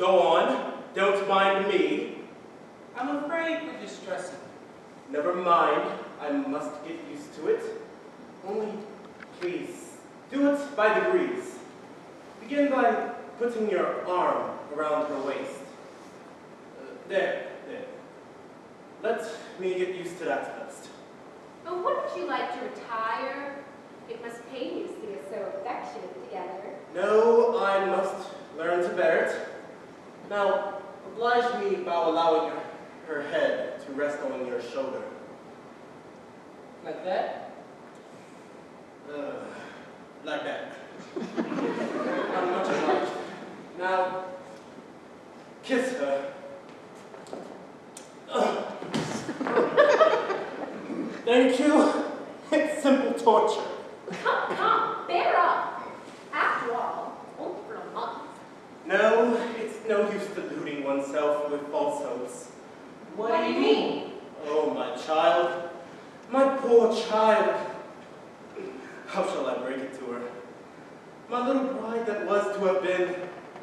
Go on. Don't mind me. I'm afraid you're distressing. Never mind. I must get used to it. Only, please, do it by degrees. Begin by putting your arm around her waist. There. Let me get used to that first. But wouldn't you like to retire? It must pain you to see us so affectionate together. No, I must learn to bear it. Now, oblige me by allowing her head to rest on your shoulder. Like that? Like that. I'm much obliged. Now, kiss her. Thank you. It's simple torture. Come, bear up. After all, only for a month. No, it's no use deluding oneself with falsehoods. What do you mean? Oh, my child. My poor child. How shall I break it to her? My little bride that was to have been.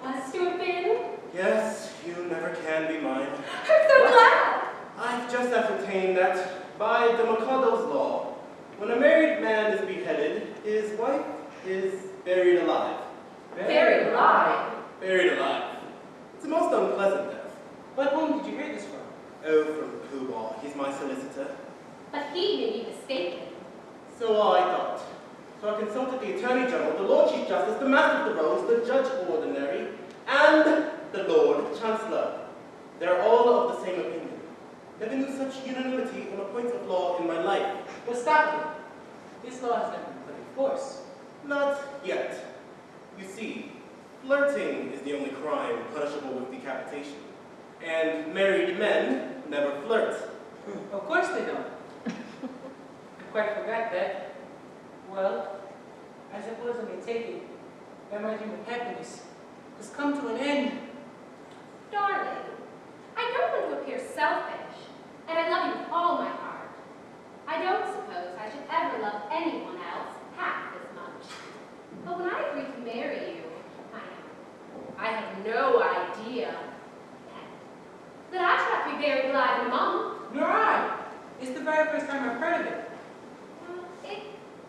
Was to have been? Yes, you never can be mine. I'm so glad. I've just ascertained that by the Mikado's law, when a married man is beheaded, his wife is buried alive. Buried alive? Buried alive. It's a most unpleasant death. But whom did you hear this from? Oh, from Ko-Ko. He's my solicitor. But he may be mistaken. So I thought. So I consulted the Attorney General, the Lord Chief Justice, the Master of the Rolls, the Judge Ordinary, and the Lord Chancellor. They're all of the same opinion. Never knew such unanimity on a point of law in my life. But stop it. This law has never been put in force. Not yet. You see, flirting is the only crime punishable with decapitation. And married men never flirt. Of course they don't. I quite forgot that. Well, I suppose I may take it that my dream of happiness has come to an end. Darling, I don't want to appear selfish, and I love you with all my heart. I don't suppose I should ever love anyone else half as much. But when I agreed to marry you, I had no idea that I should have to be buried alive in a month. Nor I. It's the very first time I've heard of it.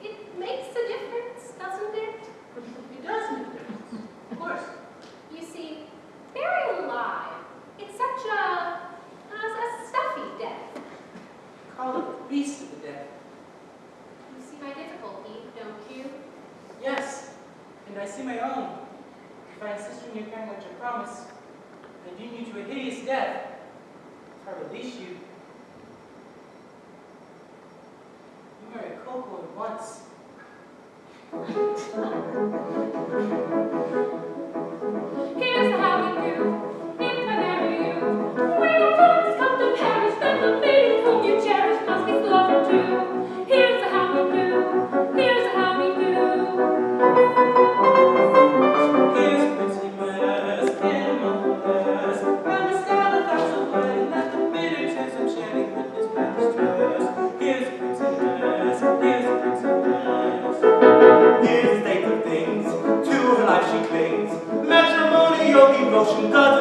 It makes a difference, doesn't it? It does make a difference. Of course. You see, buried alive, it's such a stuffy death. Call it the beast of the dead. You see my difficulty, don't you? Yes, and I see my own. If I insist on you carrying out your promise, and doom you to a hideous death, if I release you, you marry Ko-Ko at once. Here's how we do. If I marry you, when friends come to perish, then the maiden whom you cherish must be slaughtered too. Here's how we do. Here's how we do. Here's pretty mask, and mask, and the scarlet thoughts of wedding, that the bitter tears of shedding witness my distress. Here's a pretty mask, here's a pretty mask. Here's the state of things. To her life she clings. Matrimonial devotion does